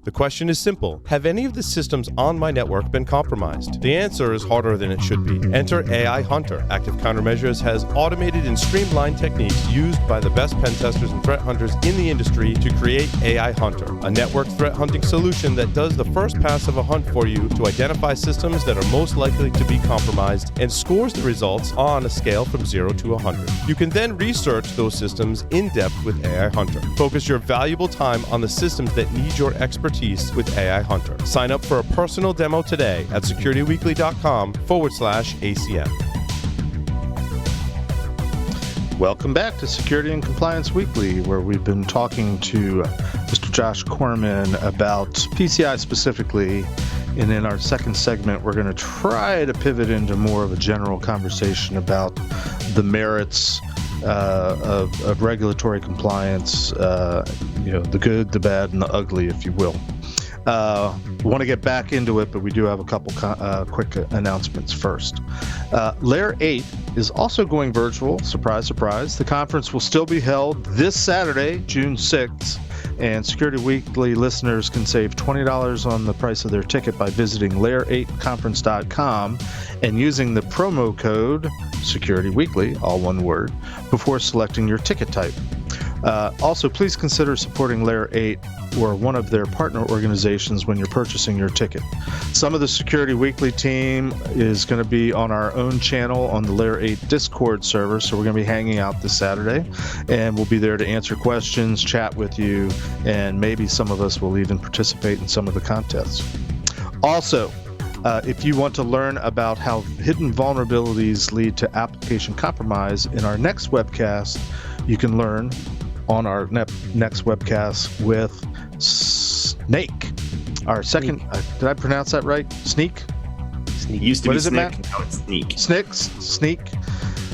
The question is simple. Have any of the systems on my network been compromised? The answer is harder than it should be. Enter AI Hunter. Active Countermeasures has automated and streamlined techniques used by the best pen testers and threat hunters in the industry to create AI Hunter, a network threat hunting solution that does the first pass of a hunt for you to identify systems that are most likely to be compromised and scores the results on a scale from 0 to 100. You can then research those systems in depth with AI Hunter. Focus your valuable time on the systems that need your expertise with AI Hunter. Sign up for a personal demo today at securityweekly.com/ACM. Welcome back to Security and Compliance Weekly, where we've been talking to Mr. Josh Corman about PCI specifically. And in our second segment, we're going to try to pivot into more of a general conversation about the merits of regulatory compliance, the good, the bad, and the ugly, if you will. We want to get back into it, but we do have a couple quick announcements first. Layer 8 is also going virtual. Surprise, surprise. The conference will still be held this Saturday, June 6th, and Security Weekly listeners can save $20 on the price of their ticket by visiting layer8conference.com and using the promo code Security Weekly, all one word, before selecting your ticket type. Also, please consider supporting Layer 8 or one of their partner organizations when you're purchasing your ticket. Some of the Security Weekly team is going to be on our own channel on the Layer 8 Discord server, so we're going to be hanging out this Saturday, and we'll be there to answer questions, chat with you, and maybe some of us will even participate in some of the contests. Also, if you want to learn about how hidden vulnerabilities lead to application compromise in our next webcast, you can learn on our next webcast with Snake. Our second, did I pronounce that right? Sneak? Sneak. Used to what be is Snick, it, Matt? now it's Sneak. Sneak.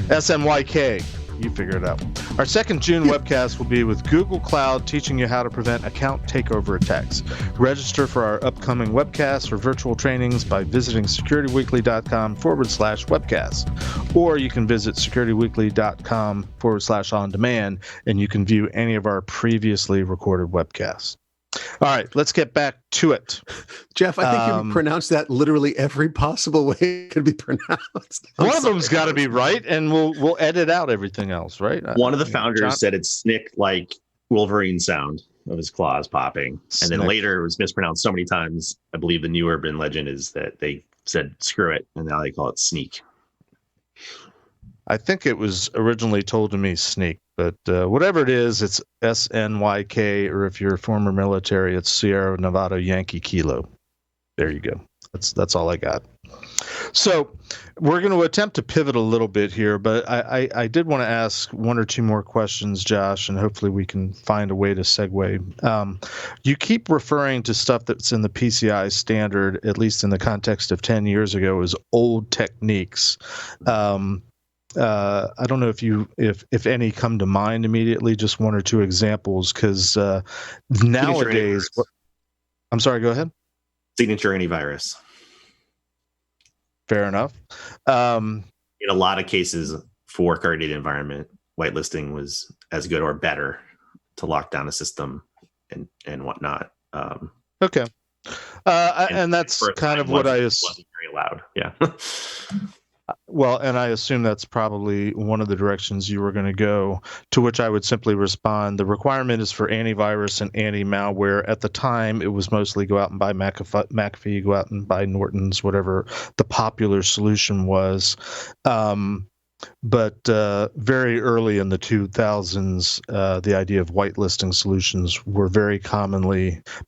SNYK. You figure it out. Our second June webcast will be with Google Cloud, teaching you how to prevent account takeover attacks. Register for our upcoming webcasts or virtual trainings by visiting securityweekly.com/webcast. Or you can visit securityweekly.com/on-demand, and you can view any of our previously recorded webcasts. All right, let's get back to it. Jeff, I think you pronounced that literally every possible way it could be pronounced. One of them's got to be right, and we'll edit out everything else, right? One of the founders said it's Snick like Wolverine sound of his claws popping. And then later it was mispronounced so many times. I believe the new urban legend is that they said screw it, and now they call it Sneak. I think it was originally told to me Sneak, but whatever it is, it's SNYK, or if you're former military, it's Sierra Nevada Yankee Kilo. There you go. That's all I got. So we're going to attempt to pivot a little bit here, but I did want to ask one or two more questions, Josh, and hopefully we can find a way to segue. You keep referring to stuff that's in the PCI standard, at least in the context of 10 years ago, as old techniques. I don't know if any come to mind immediately, just one or two examples, because nowadays, I'm sorry, go ahead. Signature antivirus. Fair enough. In a lot of cases for guarded environment, whitelisting was as good or better to lock down a system and whatnot. Okay. And that's kind of what I wasn't very loud. Yeah. Well, and I assume that's probably one of the directions you were going to go, to which I would simply respond, the requirement is for antivirus and anti-malware. At the time, it was mostly go out and buy McAfee, go out and buy Norton's, whatever the popular solution was. But very early in the 2000s, the idea of whitelisting solutions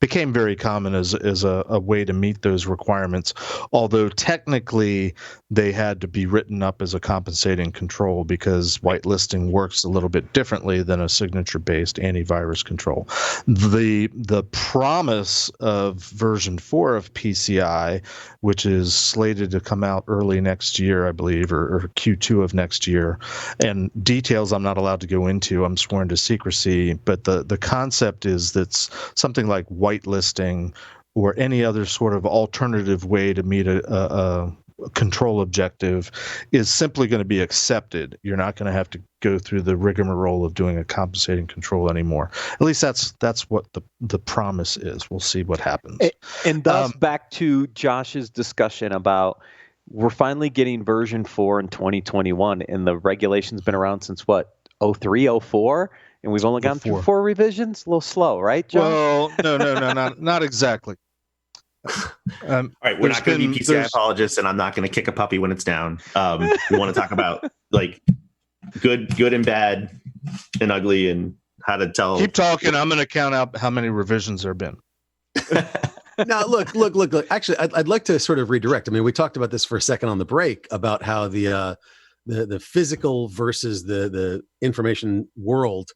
became very common as a way to meet those requirements. Although technically they had to be written up as a compensating control, because whitelisting works a little bit differently than a signature-based antivirus control. The promise of version 4 of PCI, which is slated to come out early next year, I believe, or Q2 of next year, and details I'm not allowed to go into, I'm sworn to secrecy, but the concept is that's something like whitelisting or any other sort of alternative way to meet a control objective is simply going to be accepted. You're not going to have to go through the rigmarole of doing a compensating control anymore. At least that's what the promise is. We'll see what happens. And thus back to Josh's discussion about we're finally getting version 4 in 2021, and the regulation's been around since what, 03, 04? And we've only gone through 4 revisions? A little slow, right, Josh? Well, no, not exactly. All right, we're not going to be PCI apologists, and I'm not going to kick a puppy when it's down. We want to talk about like good and bad and ugly and how to tell. Keep talking. I'm going to count out how many revisions there have been. Now, look. Actually, I'd like to sort of redirect. I mean, we talked about this for a second on the break about how the physical versus the information world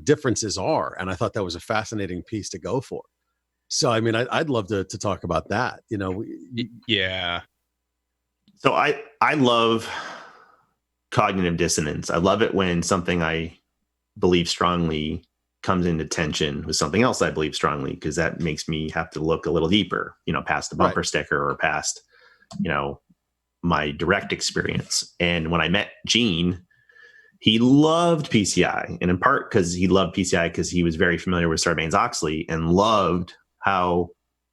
differences are, and I thought that was a fascinating piece to go for. So, I mean, I'd love to talk about that. You know, yeah. So I love cognitive dissonance. I love it when something I believe strongly comes into tension with something else I believe strongly, because that makes me have to look a little deeper, you know, past the bumper sticker or past, you know, my direct experience. And when I met Gene, he loved PCI, and in part because he loved PCI because he was very familiar with Sarbanes-Oxley and loved how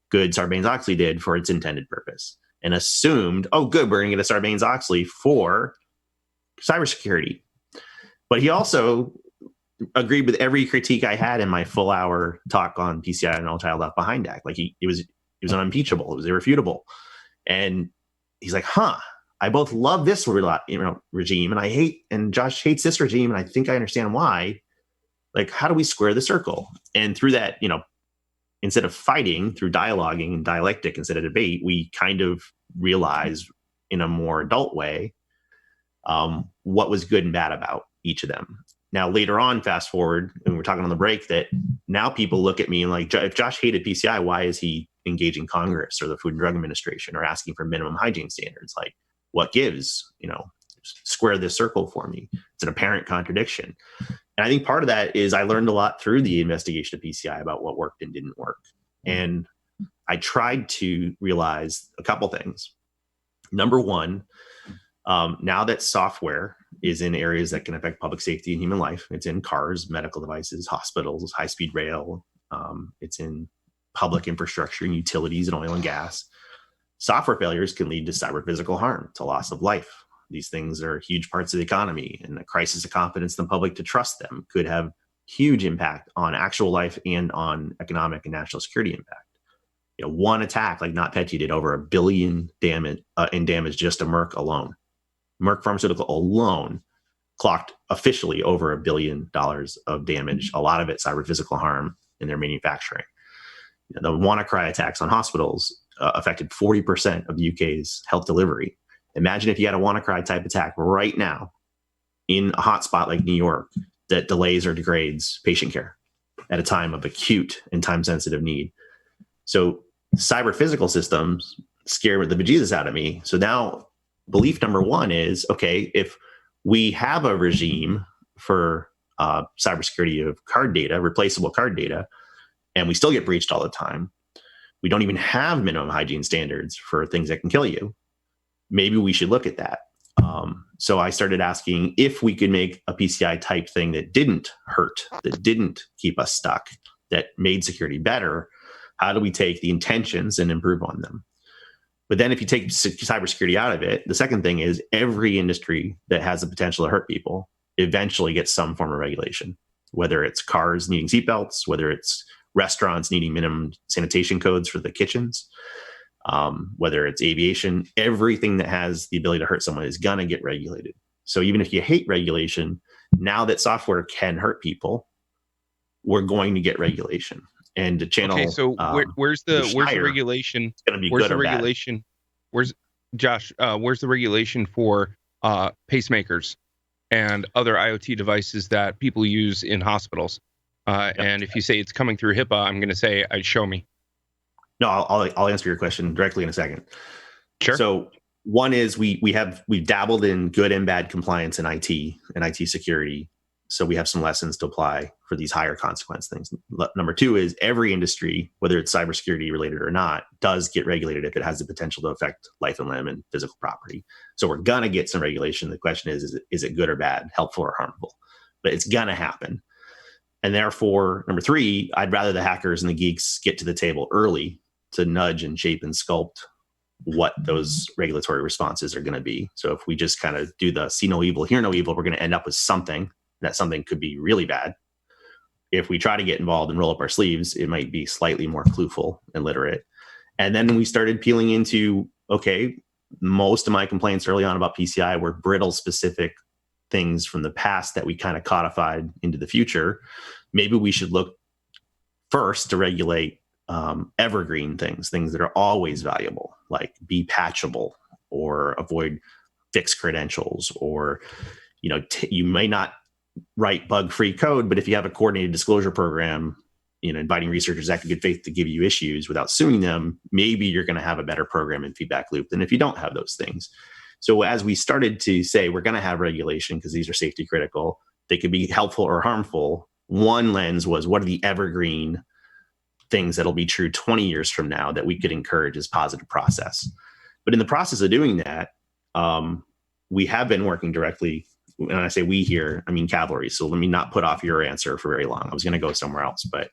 good Sarbanes-Oxley did for its intended purpose, and assumed, oh, good, we're going to get a Sarbanes-Oxley for cybersecurity. But he also agreed with every critique I had in my full hour talk on PCI and All Child Left Behind Act. Like it was unimpeachable, it was irrefutable, and he's like, I both love this regime, and Josh hates this regime, and I think I understand why. Like, how do we square the circle? And through that, you know, instead of fighting, through dialoguing and dialectic instead of debate, we kind of realize in a more adult way what was good and bad about each of them. Now, later on, fast forward, and we're talking on the break, that now people look at me and like, if Josh hated PCI, why is he engaging Congress or the Food and Drug Administration or asking for minimum hygiene standards? Like, what gives? You know, square this circle for me. It's an apparent contradiction. And I think part of that is I learned a lot through the investigation of PCI about what worked and didn't work. And I tried to realize a couple things. Number one, now that software is in areas that can affect public safety and human life, it's in cars, medical devices, hospitals, high-speed rail, it's in public infrastructure and utilities and oil and gas. Software failures can lead to cyber physical harm, to loss of life. These things are huge parts of the economy, and a crisis of confidence in the public to trust them could have huge impact on actual life and on economic and national security impact. You know, one attack like NotPetya did over $1 billion in damage just to Merck alone. Merck Pharmaceutical alone clocked officially over $1 billion of damage, a lot of it cyber physical harm in their manufacturing. You know, the WannaCry attacks on hospitals affected 40% of the UK's health delivery. Imagine if you had a WannaCry type attack right now in a hotspot like New York that delays or degrades patient care at a time of acute and time-sensitive need. So cyber physical systems scare the bejesus out of me. So now belief number one is, okay, if we have a regime for cybersecurity of card data, replaceable card data, and we still get breached all the time, we don't even have minimum hygiene standards for things that can kill you, maybe we should look at that. So I started asking if we could make a PCI type thing that didn't hurt, that didn't keep us stuck, that made security better. How do we take the intentions and improve on them? But then if you take cybersecurity out of it, the second thing is every industry that has the potential to hurt people eventually gets some form of regulation, whether it's cars needing seatbelts, whether it's restaurants needing minimum sanitation codes for the kitchens, whether it's aviation. Everything that has the ability to hurt someone is going to get regulated. So even if you hate regulation, now that software can hurt people, we're going to get regulation. And the channel. Okay, so where's the regulation? It's going to be where's good the or regulation? bad. Where's the regulation for pacemakers and other IoT devices that people use in hospitals? And if you say it's coming through HIPAA, I'm going to say, show me. No, I'll answer your question directly in a second. Sure. So one is we've dabbled in good and bad compliance in IT and IT security So we have some lessons to apply for these higher consequence things. Number two is every industry, whether it's cybersecurity related or not, does get regulated if it has the potential to affect life and limb and physical property. So we're going to get some regulation. The question is it good or bad, helpful or harmful? But it's going to happen. And therefore, number three, I'd rather the hackers and the geeks get to the table early to nudge and shape and sculpt what those regulatory responses are going to be. So if we just kind of do the see no evil, hear no evil, we're going to end up with something. That something could be really bad. If we try to get involved and roll up our sleeves, it might be slightly more clueful and literate. And then we started peeling into, okay, most of my complaints early on about PCI were brittle specific things from the past that we kind of codified into the future. Maybe we should look first to regulate evergreen things that are always valuable, like be patchable or avoid fixed credentials, or, you may not write bug-free code, but if you have a coordinated disclosure program, inviting researchers acting in good faith to give you issues without suing them, maybe you're going to have a better program and feedback loop than if you don't have those things. So as we started to say, we're going to have regulation because these are safety critical, they could be helpful or harmful. One lens was, what are the evergreen things that'll be true 20 years from now that we could encourage as positive process? But in the process of doing that, we have been working directly. When I say we here, I mean cavalry. So let me not put off your answer for very long. I was going to go somewhere else, but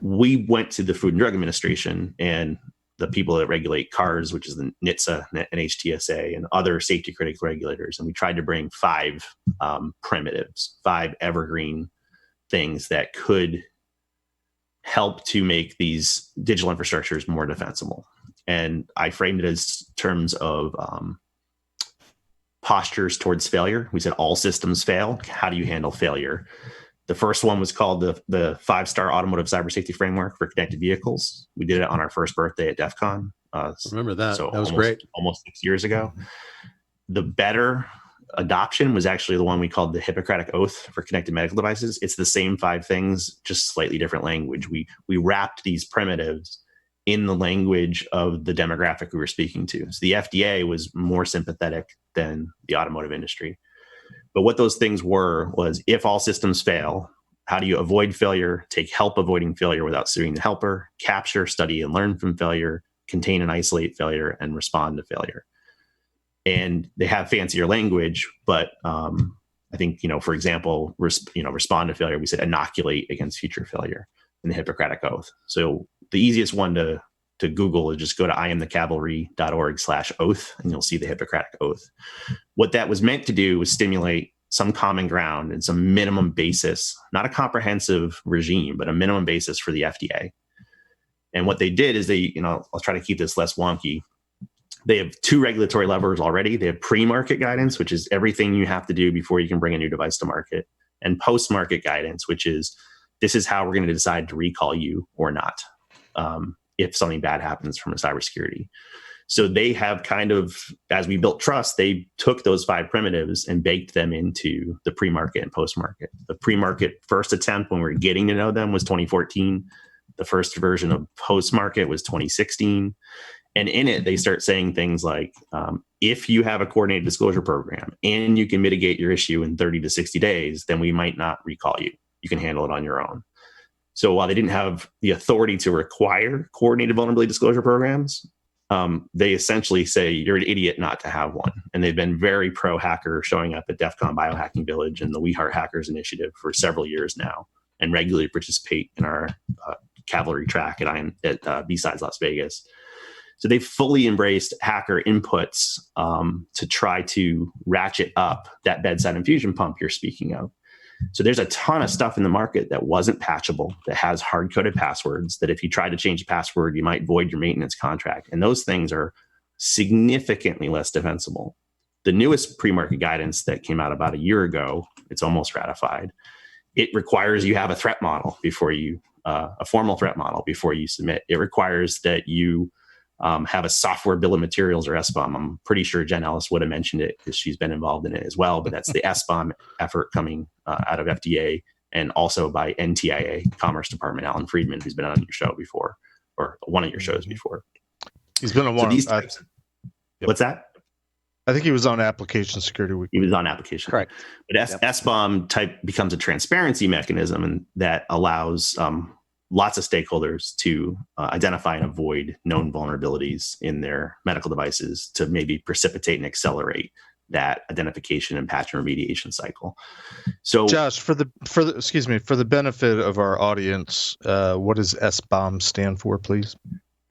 we went to the Food and Drug Administration and the people that regulate CARS, which is the NHTSA, NHTSA, and other safety critical regulators. And we tried to bring 5 primitives, 5 evergreen things that could help to make these digital infrastructures more defensible. And I framed it as terms of postures towards failure. We said all systems fail. How do you handle failure? The first one was called the 5-star automotive cyber safety framework for connected vehicles. We did it on our first birthday at DEF CON. Remember that. So that was great. great. Almost 6 years ago. The better adoption was actually the one we called the Hippocratic Oath for connected medical devices. It's the same 5 things, just slightly different language. We wrapped these primitives in the language of the demographic we were speaking to. So the FDA was more sympathetic than the automotive industry. But what those things was, if all systems fail, how do you avoid failure, take help avoiding failure without suing the helper, capture, study, and learn from failure, contain and isolate failure, and respond to failure? And they have fancier language, but I think, for example, respond to failure, we said inoculate against future failure in the Hippocratic Oath. So the easiest one to Google is just go to iamthecavalry.org/oath, and you'll see the Hippocratic Oath. What that was meant to do was stimulate some common ground and some minimum basis, not a comprehensive regime, but a minimum basis for the FDA. And what they did is I'll try to keep this less wonky. They have 2 regulatory levers already. They have pre-market guidance, which is everything you have to do before you can bring a new device to market, and post-market guidance, which is this is how we're going to decide to recall you or not if something bad happens from a cybersecurity. So they have kind of, as we built trust, they took those 5 primitives and baked them into the pre-market and post-market. The pre-market first attempt when we were getting to know them was 2014. The first version of post-market was 2016. And in it, they start saying things like, if you have a coordinated disclosure program and you can mitigate your issue in 30 to 60 days, then we might not recall you. You can handle it on your own. So while they didn't have the authority to require coordinated vulnerability disclosure programs, they essentially say you're an idiot not to have one. And they've been very pro-hacker, showing up at DEF CON Biohacking Village and the We Heart Hackers initiative for several years now, and regularly participate in our cavalry track at B-Sides Las Vegas. So they fully embraced hacker inputs to try to ratchet up that bedside infusion pump you're speaking of. So there's a ton of stuff in the market that wasn't patchable, that has hard-coded passwords, that if you try to change the password, you might void your maintenance contract. And those things are significantly less defensible. The newest pre-market guidance that came out about a year ago, it's almost ratified. It requires you have a threat model before you, a formal threat model before you submit. It requires that you have a software bill of materials, or Sbomb. I'm pretty sure Jen Ellis would have mentioned it because she's been involved in it as well. But that's the Sbomb effort coming out of FDA, and also by NTIA, Commerce Department, Alan Friedman, who's been on your show before, or one of your shows before. He's been on one. What's that? I think he was on Application Security Week. He was on application. Correct. But Sbomb type becomes a transparency mechanism, and that allows lots of stakeholders to identify and avoid known vulnerabilities in their medical devices to maybe precipitate and accelerate that identification and patch and remediation cycle. So, Josh, for the benefit of our audience, what does Sbomb stand for, please?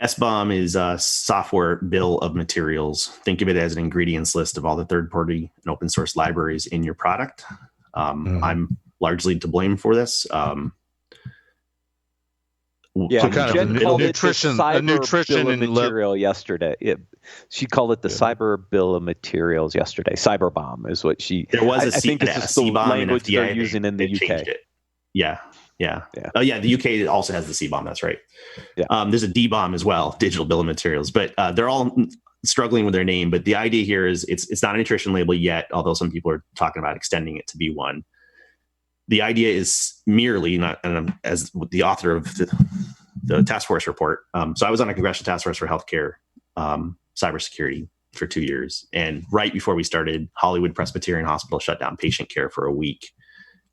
Sbomb is a software bill of materials. Think of it as an ingredients list of all the third-party and open source libraries in your product. I'm largely to blame for this. Yeah, So kind of Jen a called nutrition- it the cyber nutrition bill of and material yesterday. She called it the cyber bill of materials yesterday. Cyber bomb is what she. There was I think this is the Cbomb language in FDA, they're using in the they've UK. changed it. Yeah. Yeah. Oh, yeah. The UK also has the Cbomb. That's right. Yeah. There's a Dbomb as well, digital bill of materials, but they're all struggling with their name. But the idea here is it's not a nutrition label yet, although some people are talking about extending it to be one. The idea is merely not, and as the author of the task force report. So I was on a congressional task force for healthcare cybersecurity for 2 years, and right before we started, Hollywood Presbyterian Hospital shut down patient care for a week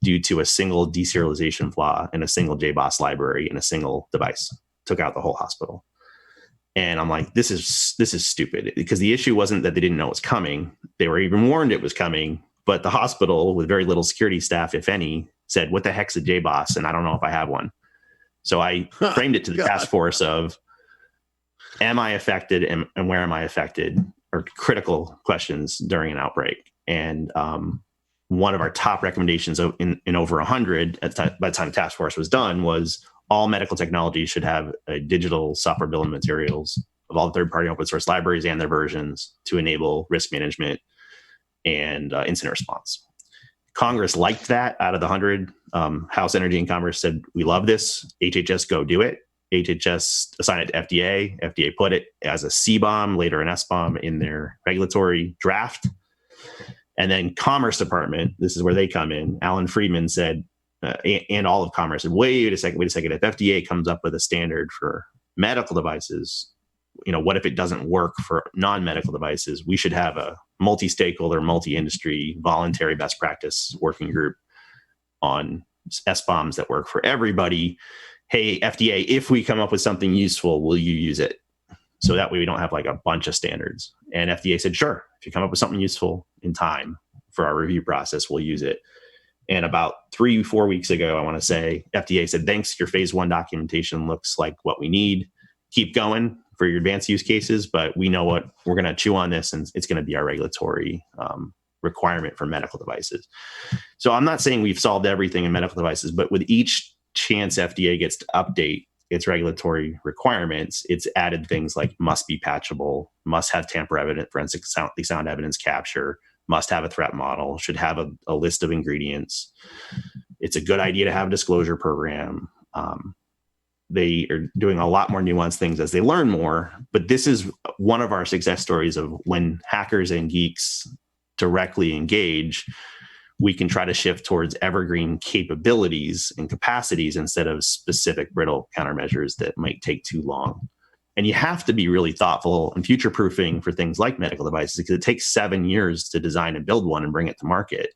due to a single deserialization flaw in a single JBoss library in a single device. Took out the whole hospital. And I'm like, this is stupid, because the issue wasn't that they didn't know it was coming. They were even warned it was coming, but the hospital, with very little security staff, if any, said, what the heck's a JBoss? And I don't know if I have one. So I framed it to the task force of, am I affected and where am I affected, are critical questions during an outbreak. And one of our top recommendations in over 100 by the time the task force was done was all medical technology should have a digital software bill of materials of all third-party open source libraries and their versions to enable risk management and incident response. Congress liked that. Out of the 100, House Energy and Commerce said, we love this. HHS, go do it. HHS assigned it to FDA. FDA put it as a Cbomb, later an Sbomb, in their regulatory draft. And then Commerce Department, this is where they come in. Alan Friedman said, and all of Commerce said, wait a second. If FDA comes up with a standard for medical devices, what if it doesn't work for non-medical devices? We should have a multi-stakeholder, multi-industry, voluntary best practice working group on Sbombs that work for everybody. Hey, FDA, if we come up with something useful, will you use it? So that way we don't have like a bunch of standards. And FDA said, sure, if you come up with something useful in time for our review process, we'll use it. And about 3-4 weeks ago, I want to say, FDA said, thanks, your phase 1 documentation looks like what we need. Keep going for your advanced use cases, but we know what we're going to chew on this, and it's going to be our regulatory requirement for medical devices. So I'm not saying we've solved everything in medical devices, but with each chance FDA gets to update its regulatory requirements, it's added things like must be patchable, must have tamper-evident forensic sound evidence capture, must have a threat model, should have a list of ingredients. It's a good idea to have a disclosure program. They are doing a lot more nuanced things as they learn more, but this is one of our success stories of when hackers and geeks directly engage, we can try to shift towards evergreen capabilities and capacities instead of specific brittle countermeasures that might take too long. And you have to be really thoughtful and future-proofing for things like medical devices, because it takes 7 years to design and build one and bring it to market.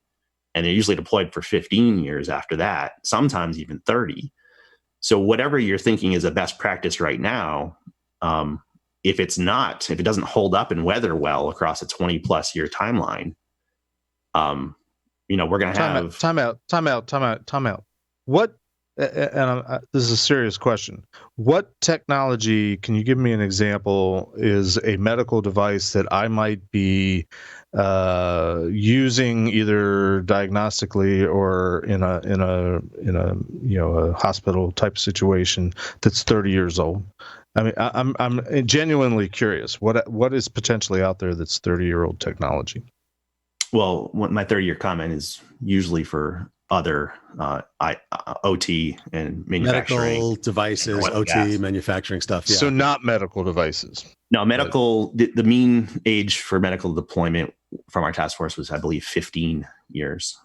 And they're usually deployed for 15 years after that, sometimes even 30. So whatever you're thinking is a best practice right now, if it doesn't hold up and weather well across a 20+ year timeline, we're going to have time out. What? And this is a serious question. What technology, can you give me an example, is a medical device that I might be using either diagnostically or in a hospital type situation that's 30 years old? I mean, I'm genuinely curious. What is potentially out there that's 30-year-old technology? Well, my 30-year comment is usually for other OT and manufacturing. Medical devices, OT, manufacturing stuff. Yeah. So not medical devices. No, medical, the mean age for medical deployment from our task force was, I believe, 15 years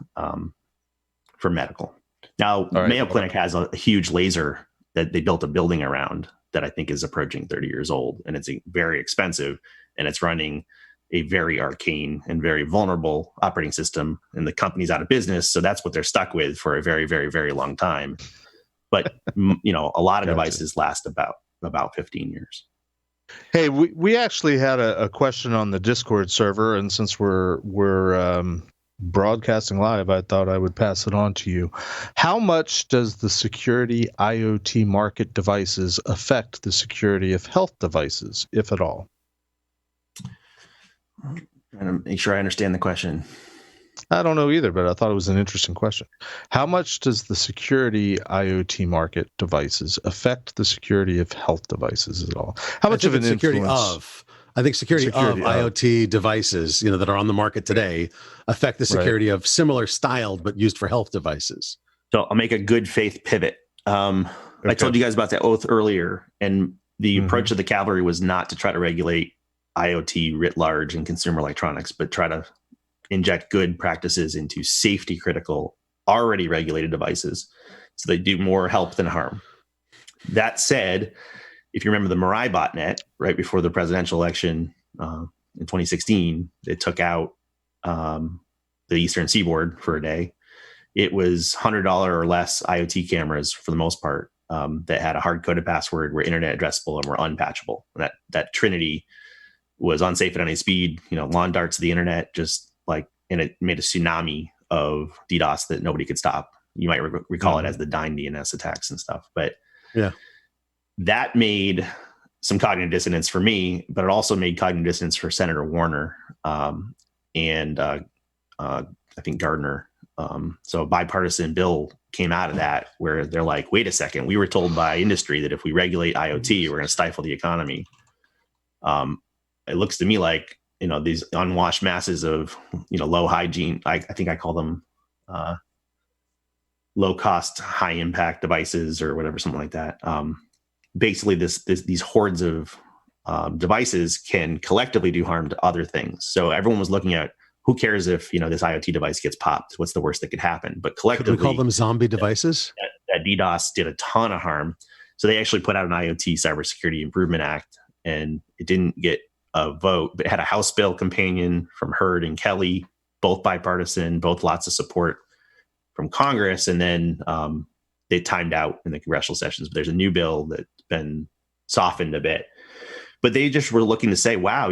for medical. Now, right. Mayo Clinic has a huge laser that they built a building around that I think is approaching 30 years old, and it's very expensive, and it's running a very arcane and very vulnerable operating system, and the company's out of business. So that's what they're stuck with for a very, very, very long time. But a lot of devices last about 15 years. Hey, we actually had a question on the Discord server, and since we're broadcasting live, I thought I would pass it on to you. How much does the security IoT market devices affect the security of health devices, if at all? And make sure I understand the question. I don't know either, but I thought it was an interesting question. How much does the security IoT market devices affect the security of health devices at all? How much of an influence? I think security of IoT devices, that are on the market today affect the security of similar styled but used for health devices. So I'll make a good faith pivot. I told you guys about the oath earlier, and the approach of the cavalry was not to try to regulate IoT writ large in consumer electronics, but try to inject good practices into safety critical, already regulated devices, so they do more help than harm. That said, if you remember the Mirai botnet right before the presidential election in 2016, it took out the Eastern Seaboard for a day. It was $100 or less IoT cameras for the most part that had a hard-coded password, were internet addressable, and were unpatchable. That trinity was unsafe at any speed, lawn darts to the internet, and it made a tsunami of DDoS that nobody could stop. You might recall it as the Dyn DNS attacks and stuff. But that made some cognitive dissonance for me, but it also made cognitive dissonance for Senator Warner and I think Gardner. So a bipartisan bill came out of that where they're like, wait a second, we were told by industry that if we regulate IoT, we're going to stifle the economy. It looks to me like, these unwashed masses of, low hygiene, I think I call them low cost, high impact devices or whatever, something like that. Basically these hordes of devices can collectively do harm to other things. So everyone was looking at, who cares if, this IoT device gets popped? What's the worst that could happen? But collectively, could we call them zombie devices? That DDoS did a ton of harm. So they actually put out an IoT Cybersecurity Improvement Act, and it didn't get a vote, but it had a House bill companion from Hurd and Kelly, both bipartisan, both lots of support from Congress. And then they timed out in the congressional sessions. But there's a new bill that's been softened a bit. But they just were looking to say, wow,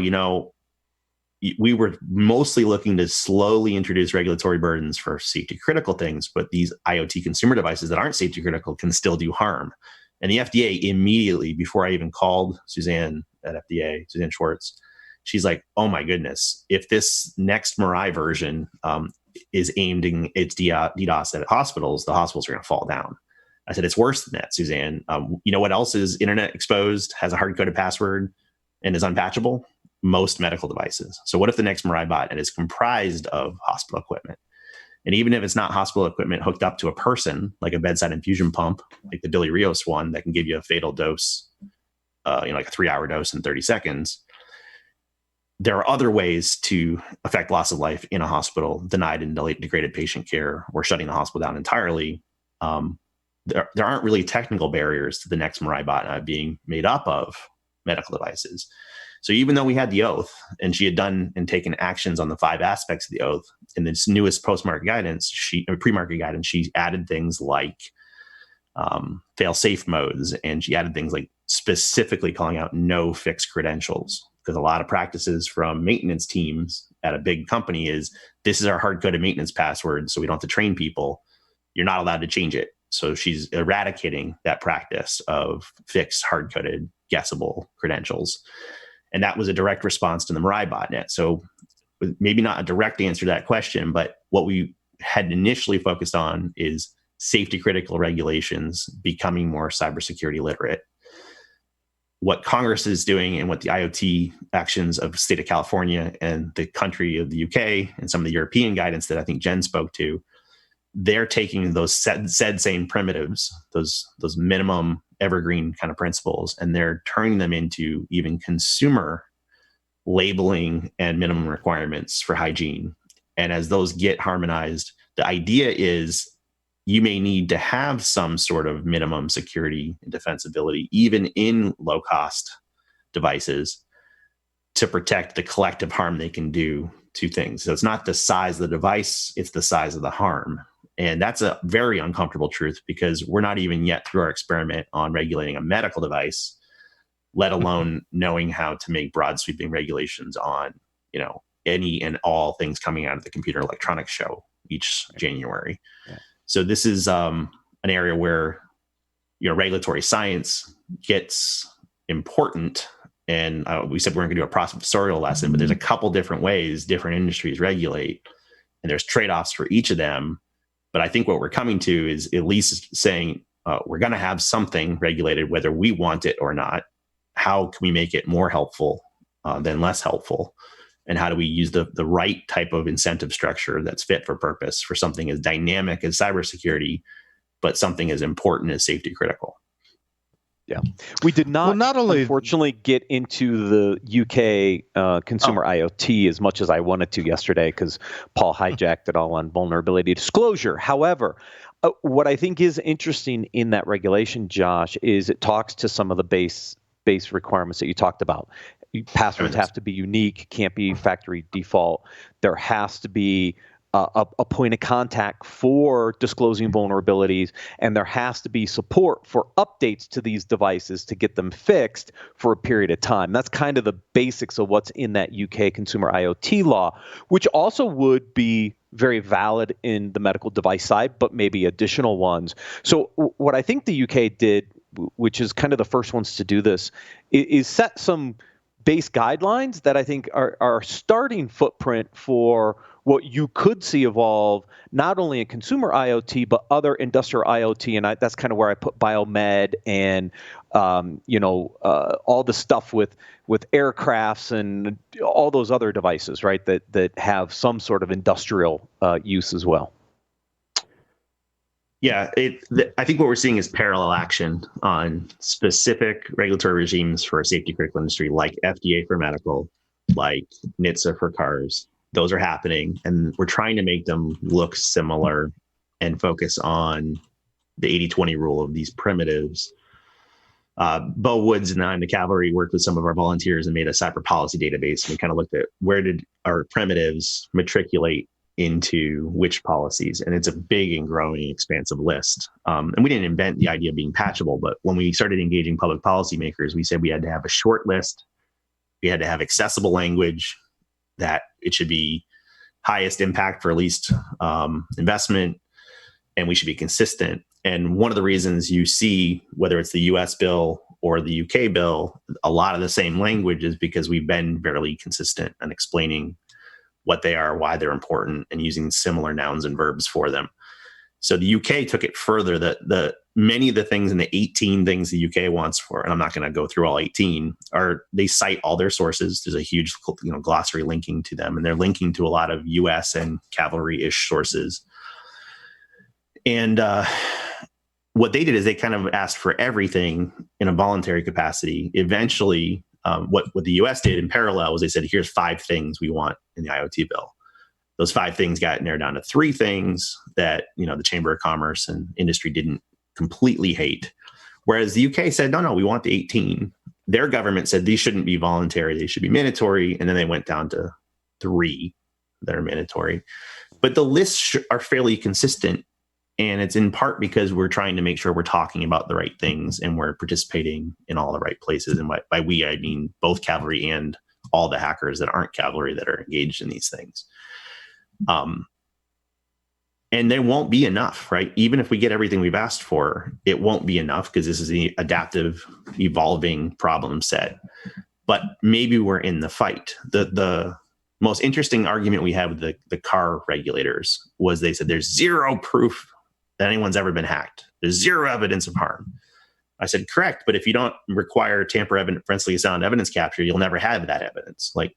we were mostly looking to slowly introduce regulatory burdens for safety critical things, but these IoT consumer devices that aren't safety critical can still do harm. And the FDA immediately, before I even called Suzanne at FDA, Suzanne Schwartz, she's like, oh my goodness, if this next Mirai version is aiming its DDoS at hospitals, the hospitals are going to fall down. I said, it's worse than that, Suzanne. You know what else is internet exposed, has a hard-coded password, and is unpatchable? Most medical devices. So what if the next Mirai botnet is comprised of hospital equipment? And even if it's not hospital equipment hooked up to a person, like a bedside infusion pump, like the Billy Rios one that can give you a fatal dose, like a 3-hour dose in 30 seconds, there are other ways to affect loss of life in a hospital, denied and degraded patient care, or shutting the hospital down entirely. There aren't really technical barriers to the next Mirai botnet being made up of medical devices. So even though we had the oath, and she had done and taken actions on the 5 aspects of the oath, in this newest post-market guidance, pre-market guidance, she added things like fail-safe modes, and she added things like specifically calling out no fixed credentials, because a lot of practices from maintenance teams at a big company is, this is our hard-coded maintenance password, so we don't have to train people. You're not allowed to change it. So she's eradicating that practice of fixed, hard-coded, guessable credentials. And that was a direct response to the Mirai botnet. So maybe not a direct answer to that question, but what we had initially focused on is safety critical regulations becoming more cybersecurity literate. What Congress is doing and what the IoT actions of the state of California and the country of the UK and some of the European guidance that I think Jen spoke to, they're taking those same primitives, those minimum evergreen kind of principles, and they're turning them into even consumer labeling and minimum requirements for hygiene. And as those get harmonized, the idea is you may need to have some sort of minimum security and defensibility, even in low-cost devices. to protect the collective harm they can do to things. So it's not the size of the device, it's the size of the harm. And that's a very uncomfortable truth, because we're not even yet through our experiment on regulating a medical device, let alone knowing how to make broad sweeping regulations on, any and all things coming out of the Computer Electronics Show each January. Yeah. So this is an area where, regulatory science gets important. And we said we're going to do a professorial lesson, but there's a couple different ways different industries regulate, and there's trade-offs for each of them. But I think what we're coming to is at least saying we're going to have something regulated, whether we want it or not. How can we make it more helpful than less helpful? And how do we use the right type of incentive structure that's fit for purpose for something as dynamic as cybersecurity, but something as important as safety critical? Yeah, we did not, unfortunately, get into the UK consumer IoT as much as I wanted to yesterday, because Paul hijacked it all on vulnerability disclosure. However, what I think is interesting in that regulation, Josh, is it talks to some of the base requirements that you talked about. Passwords have to be unique, can't be factory default. There has to be a point of contact for disclosing vulnerabilities, and there has to be support for updates to these devices to get them fixed for a period of time. That's kind of the basics of what's in that UK Consumer IoT law, which also would be very valid in the medical device side, but maybe additional ones. So what I think the UK did, which is kind of the first ones to do this, is set some base guidelines that I think are starting footprint for what you could see evolve, not only in consumer IoT, but other industrial IoT. And that's kind of where I put biomed and, all the stuff with aircrafts and all those other devices, right, that have some sort of industrial use as well. Yeah, I think what we're seeing is parallel action on specific regulatory regimes for a safety critical industry, like FDA for medical, like NHTSA for cars. Those are happening, and we're trying to make them look similar and focus on the 80-20 rule of these primitives. Bo Woods and I in the cavalry worked with some of our volunteers and made a cyber policy database. And we kind of looked at where did our primitives matriculate into which policies, and it's a big and growing expansive list. And we didn't invent the idea of being patchable, but when we started engaging public policymakers, we said we had to have a short list, we had to have accessible language, that it should be highest impact for least investment, and we should be consistent. And one of the reasons you see, whether it's the US bill or the UK bill, a lot of the same language is because we've been fairly consistent in explaining what they are, why they're important, and using similar nouns and verbs for them. So the UK took it further. The many of the things in the 18 things the UK wants for, and I'm not going to go through all 18, they cite all their sources. There's a huge glossary linking to them, and they're linking to a lot of US and cavalry-ish sources. And what they did is they kind of asked for everything in a voluntary capacity. Eventually, what the US did in parallel was they said, here's 5 things we want in the IoT bill. Those 5 things got narrowed down to 3 things that, the Chamber of Commerce and industry didn't completely hate. Whereas the UK said, no, we want the 18. Their government said these shouldn't be voluntary, they should be mandatory. And then they went down to 3 that are mandatory. But the lists are fairly consistent. And it's in part because we're trying to make sure we're talking about the right things and we're participating in all the right places. And by we, I mean both cavalry and all the hackers that aren't cavalry that are engaged in these things. And there won't be enough, right? Even if we get everything we've asked for, it won't be enough because this is the adaptive, evolving problem set. But maybe we're in the fight. The most interesting argument we had with the car regulators was they said there's zero proof that anyone's ever been hacked. There's zero evidence of harm. I said, correct, but if you don't require forensic sound evidence capture, you'll never have that evidence. Like,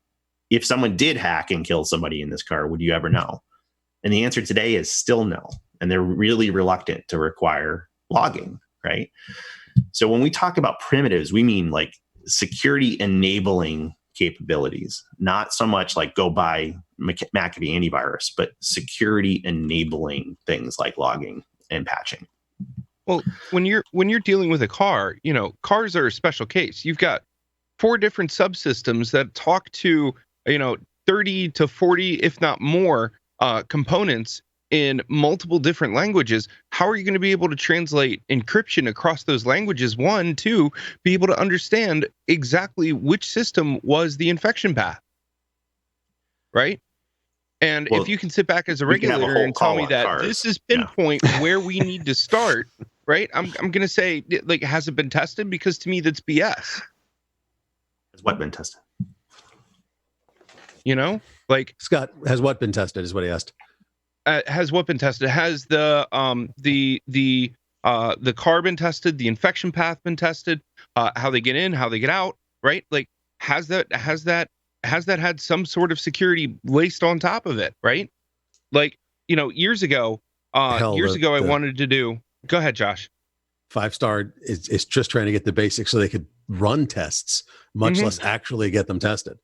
if someone did hack and kill somebody in this car, would you ever know? And the answer today is still no. And they're really reluctant to require logging, right? So when we talk about primitives, we mean like security enabling capabilities, not so much like go buy McAfee antivirus, but security enabling things like logging and patching. Well, when you're dealing with a car, cars are a special case. You've got 4 different subsystems that talk to 30 to 40, if not more, components in multiple different languages, how are you going to be able to translate encryption across those languages? 1, 2, be able to understand exactly which system was the infection path, right? And if you can sit back as a regulator and tell me that this is pinpoint where we need to start, right? I'm going to say, like, has it been tested? Because to me, that's BS. Has what been tested? Like, Scott, has what been tested is what he asked. Has what been tested? Has the car been tested? The infection path been tested? How they get in, how they get out, right? Like, has that had some sort of security laced on top of it, right? Like, years ago, I wanted to do. Go ahead, Josh. 5-star is just trying to get the basics so they could run tests, much less actually get them tested.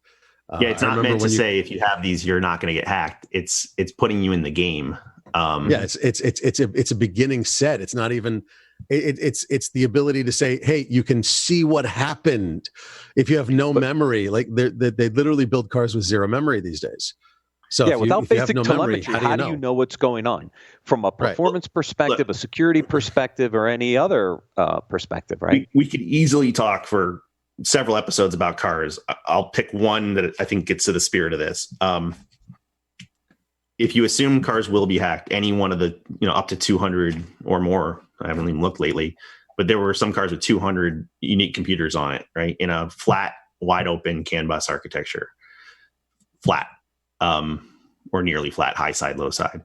It's not meant to say if you have these, you're not going to get hacked. It's putting you in the game. It's a beginning set. It's not even. It's the ability to say, hey, you can see what happened if you have no memory. Like they literally build cars with 0 memory these days. So without basic telemetry, how do you know what's going on from a performance perspective, a security perspective, or any other perspective, right? We could easily talk for several episodes about cars. I'll pick one that I think gets to the spirit of this. If you assume cars will be hacked, any one of the, up to 200 or more, I haven't even looked lately, but there were some cars with 200 unique computers on it, right? In a flat, wide open CAN bus architecture. Flat, or nearly flat, high side, low side.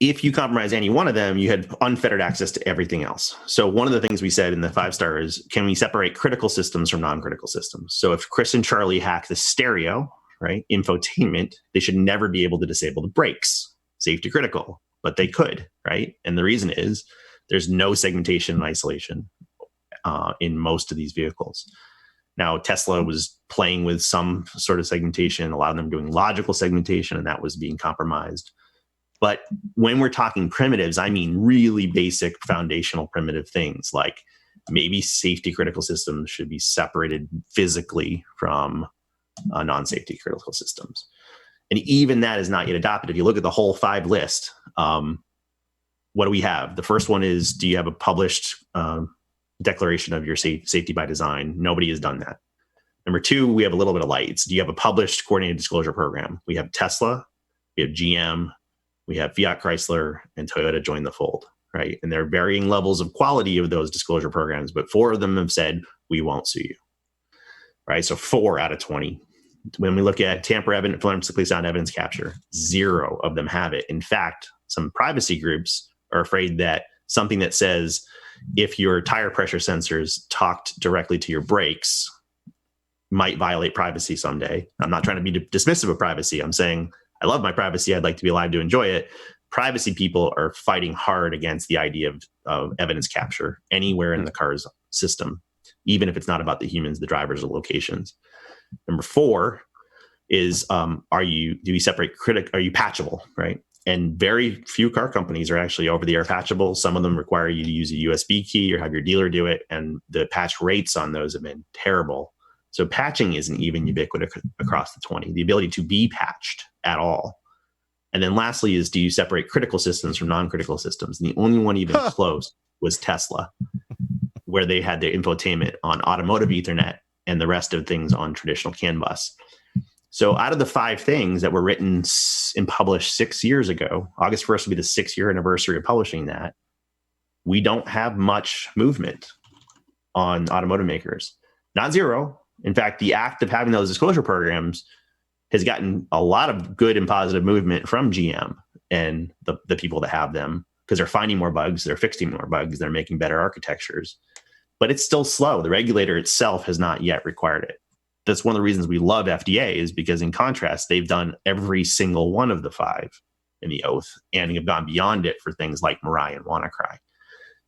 If you compromise any one of them, you had unfettered access to everything else. So one of the things we said in the 5-star is, can we separate critical systems from non-critical systems? So if Chris and Charlie hack the stereo, right, infotainment, they should never be able to disable the brakes, safety critical, but they could, right? And the reason is there's no segmentation and isolation in most of these vehicles. Now, Tesla was playing with some sort of segmentation, a lot of them doing logical segmentation, and that was being compromised. But when we're talking primitives, I mean really basic foundational primitive things, like maybe safety critical systems should be separated physically from non-safety critical systems. And even that is not yet adopted. If you look at the whole 5 list, what do we have? The first one is, do you have a published declaration of your safety by design? Nobody has done that. Number 2, we have a little bit of lights. Do you have a published coordinated disclosure program? We have Tesla, we have GM, we have Fiat Chrysler, and Toyota join the fold, right? And there are varying levels of quality of those disclosure programs, but 4 of them have said, we won't sue you, right? So 4 out of 20. When we look at tamper evident, forensically sound evidence capture, 0 of them have it. In fact, some privacy groups are afraid that something that says, if your tire pressure sensors talked directly to your brakes, might violate privacy someday. I'm not trying to be dismissive of privacy. I'm saying, I love my privacy. I'd like to be alive to enjoy it. Privacy people are fighting hard against the idea of evidence capture anywhere in the car's system, even if it's not about the humans, the drivers, or locations. Number 4 is, do we separate critic? Are you patchable, right? And very few car companies are actually over-the-air patchable. Some of them require you to use a USB key or have your dealer do it, and the patch rates on those have been terrible. So patching isn't even ubiquitous across the 20, the ability to be patched at all. And then lastly is, do you separate critical systems from non-critical systems? And the only one even close was Tesla, where they had their infotainment on automotive Ethernet and the rest of things on traditional CAN bus. So out of the 5 things that were written and published 6 years ago, August 1st will be the 6-year anniversary of publishing that, we don't have much movement on automotive makers. Not 0. In fact, the act of having those disclosure programs has gotten a lot of good and positive movement from GM and the people that have them, because they're finding more bugs, they're fixing more bugs, they're making better architectures. But it's still slow. The regulator itself has not yet required it. That's one of the reasons we love FDA, is because in contrast, they've done every single one of the 5 in the oath and have gone beyond it for things like Mirai and WannaCry.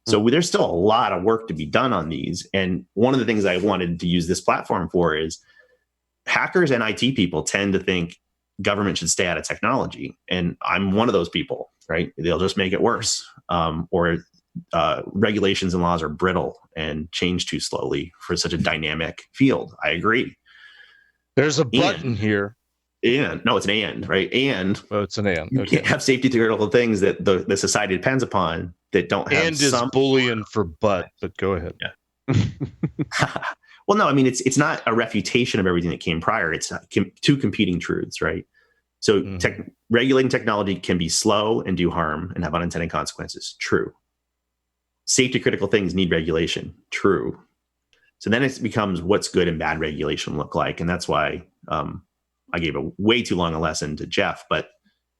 So there's still a lot of work to be done on these. And one of the things I wanted to use this platform for is hackers and IT people tend to think government should stay out of technology. And I'm one of those people, right? They'll just make it worse. Or regulations and laws are brittle and change too slowly for such a dynamic field. I agree. There's a button here. And no, it's an and, right? And it's an and. You can't have safety critical things that the society depends upon that don't have and is Boolean for but go ahead. Yeah. Well, no, I mean, it's not a refutation of everything that came prior. It's two competing truths, right? So regulating technology can be slow and do harm and have unintended consequences. True. Safety critical things need regulation. True. So then it becomes what's good and bad regulation look like. And that's why I gave a way too long a lesson to Jeff, but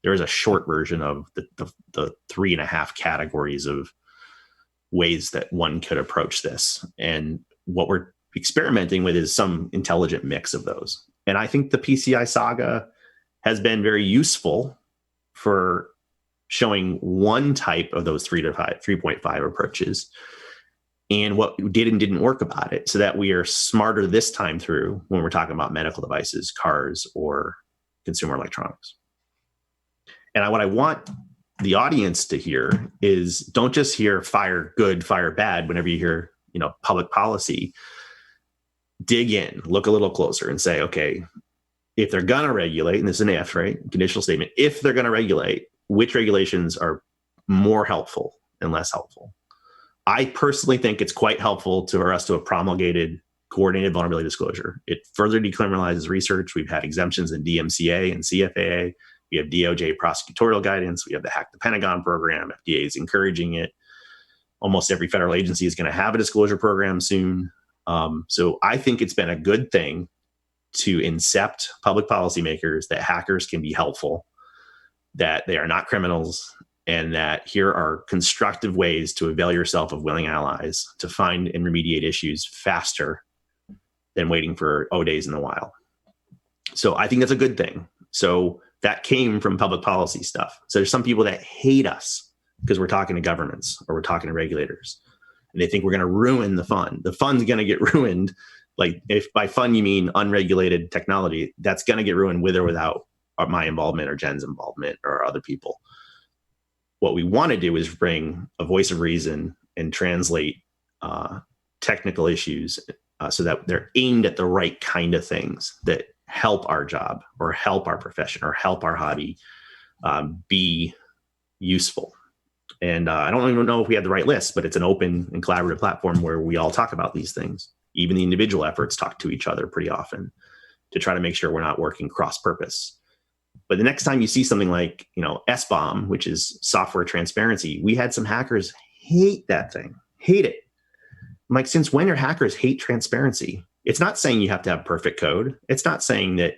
there is a short version of the 3.5 categories of ways that one could approach this. And what we're experimenting with is some intelligent mix of those. And I think the PCI saga has been very useful for showing one type of those 3.5 approaches and what did and didn't work about it, so that we are smarter this time through when we're talking about medical devices, cars, or consumer electronics. And what I want the audience to hear is, don't just hear fire good, fire bad whenever you hear, public policy. Dig in, look a little closer and say, okay, if they're going to regulate, and this is an if, right? Conditional statement. If they're going to regulate, which regulations are more helpful and less helpful? I personally think it's quite helpful for us to have promulgated coordinated vulnerability disclosure. It further decriminalizes research. We've had exemptions in DMCA and CFAA. We have DOJ prosecutorial guidance. We have the Hack the Pentagon program. FDA is encouraging it. Almost every federal agency is going to have a disclosure program soon. So I think it's been a good thing to incept public policymakers that hackers can be helpful, that they are not criminals, and that here are constructive ways to avail yourself of willing allies to find and remediate issues faster than waiting for days in the wild. So I think that's a good thing. So that came from public policy stuff. So there's some people that hate us because we're talking to governments or we're talking to regulators, and they think we're going to ruin the fun. The fun's going to get ruined. Like, if by fun you mean unregulated technology, that's going to get ruined with or without my involvement or Jen's involvement or other people. What we want to do is bring a voice of reason and translate technical issues so that they're aimed at the right kind of things that help our job or help our profession or help our hobby be useful. And I don't even know if we have the right list, but it's an open and collaborative platform where we all talk about these things. Even the individual efforts talk to each other pretty often to try to make sure we're not working cross-purpose. But the next time you see something like, Sbomb, which is software transparency, we had some hackers hate that thing, hate it. I'm like, since when are hackers hate transparency? It's not saying you have to have perfect code. It's not saying that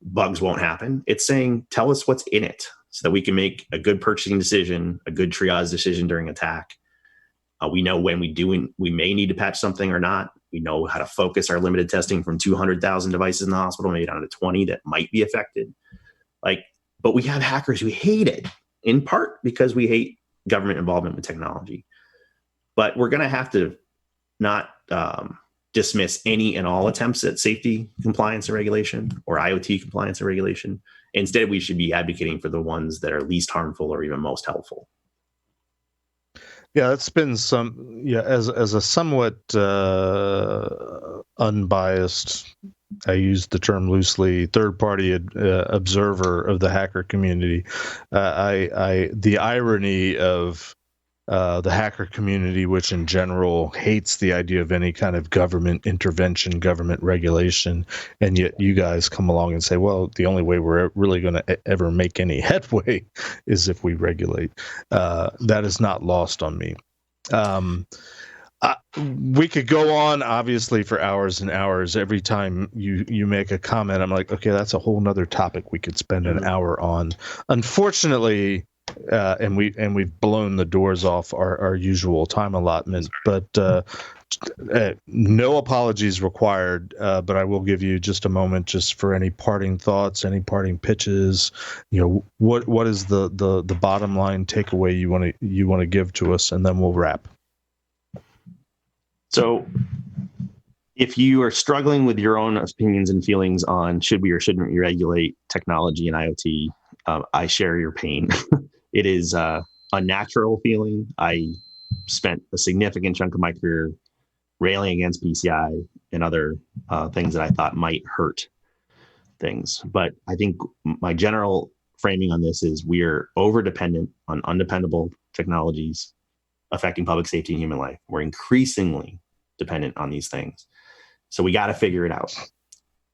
bugs won't happen. It's saying, tell us what's in it so that we can make a good purchasing decision, a good triage decision during attack. We know when we may need to patch something or not. We know how to focus our limited testing from 200,000 devices in the hospital, maybe down to 20 that might be affected. But we have hackers who hate it, in part because we hate government involvement with technology. But we're going to have to not dismiss any and all attempts at safety compliance and regulation or IoT compliance and regulation. Instead, we should be advocating for the ones that are least harmful or even most helpful. Yeah, it's been as a somewhat unbiased, I use the term loosely, third-party observer of the hacker community. The irony of the hacker community, which in general hates the idea of any kind of government intervention, government regulation, and yet you guys come along and say, well, the only way we're really going to ever make any headway is if we regulate. That is not lost on me. We could go on, obviously, for hours and hours. Every time you make a comment, I'm like, okay, that's a whole nother topic we could spend an hour on. Unfortunately, and we've blown the doors off our usual time allotment, but no apologies required. But I will give you just a moment just for any parting thoughts, any parting pitches. What is the bottom line takeaway you want to give to us, and then we'll wrap. So if you are struggling with your own opinions and feelings on should we or shouldn't we regulate technology and IoT, I share your pain. It is a natural feeling. I spent a significant chunk of my career railing against PCI and other things that I thought might hurt things. But I think my general framing on this is we're over dependent on undependable technologies affecting public safety and human life. We're increasingly dependent on these things. So we got to figure it out.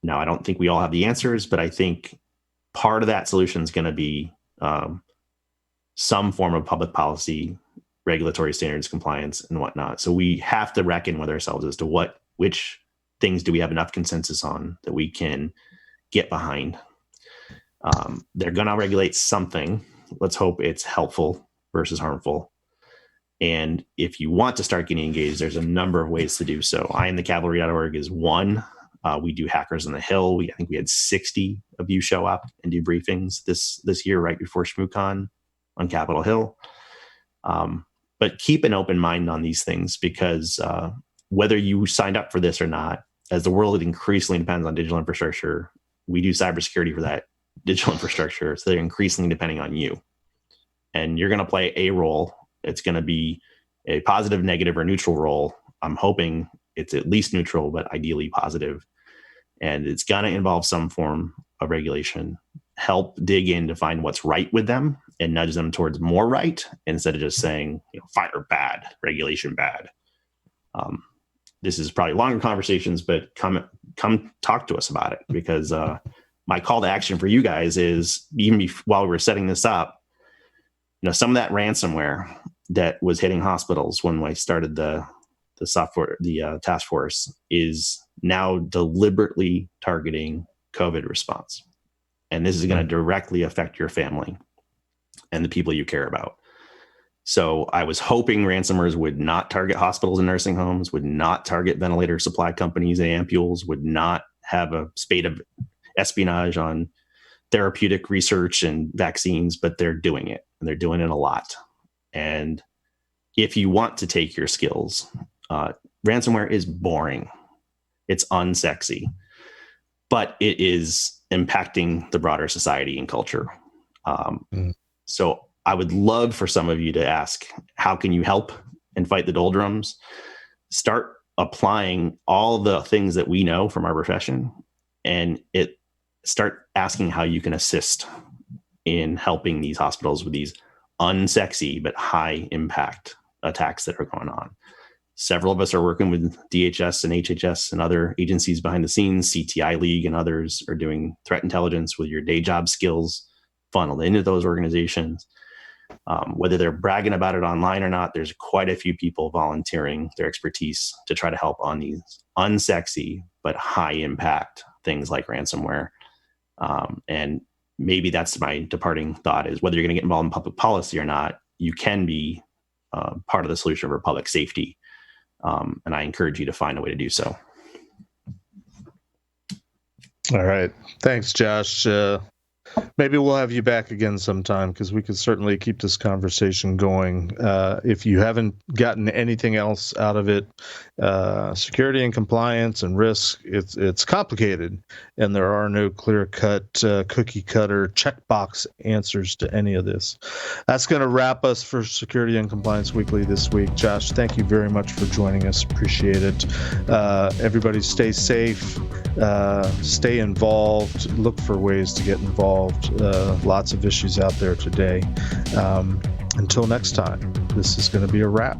Now, I don't think we all have the answers, but I think part of that solution is going to be some form of public policy, regulatory standards, compliance, and whatnot. So we have to reckon with ourselves as to which things do we have enough consensus on that we can get behind. They're going to regulate something. Let's hope it's helpful versus harmful. And if you want to start getting engaged, there's a number of ways to do so. IamTheCavalry.org is one. We do Hackers on the Hill. I think we had 60 of you show up and do briefings this year right before ShmooCon on Capitol Hill. But keep an open mind on these things, because whether you signed up for this or not, as the world increasingly depends on digital infrastructure, we do cybersecurity for that digital infrastructure. So they're increasingly depending on you. And you're going to play a role. It's going to be a positive, negative, or neutral role. I'm hoping it's at least neutral, but ideally positive. And it's going to involve some form of regulation. Help dig in to find what's right with them and nudge them towards more right, instead of just saying, fire bad, regulation bad. This is probably longer conversations, but come talk to us about it, because my call to action for you guys is, even while we were setting this up, some of that ransomware that was hitting hospitals when I started the task force is now deliberately targeting COVID response. And this is going to directly affect your family and the people you care about. So I was hoping ransomwares would not target hospitals and nursing homes, would not target ventilator supply companies and ampules, would not have a spate of espionage on therapeutic research and vaccines, but they're doing it, and they're doing it a lot. And if you want to take your skills, ransomware is boring. It's unsexy, but it is impacting the broader society and culture. So I would love for some of you to ask, how can you help and fight the doldrums? Start applying all the things that we know from our profession, and start asking how you can assist in helping these hospitals with these unsexy but high impact attacks that are going on. Several of us are working with DHS and HHS and other agencies behind the scenes. CTI League and others are doing threat intelligence with your day job skills funneled into those organizations. Whether they're bragging about it online or not, there's quite a few people volunteering their expertise to try to help on these unsexy but high impact things like ransomware. And maybe that's my departing thought, is whether you're going to get involved in public policy or not, you can be part of the solution for public safety. And I encourage you to find a way to do so. All right. Thanks, Josh. Maybe we'll have you back again sometime, because we could certainly keep this conversation going. If you haven't gotten anything else out of it, security and compliance and risk, it's complicated, and there are no clear-cut, cookie-cutter checkbox answers to any of this. That's going to wrap us for Security and Compliance Weekly this week. Josh, thank you very much for joining us. Appreciate it. Everybody stay safe, stay involved, look for ways to get involved. Lots of issues out there today. Until next time, this is going to be a wrap.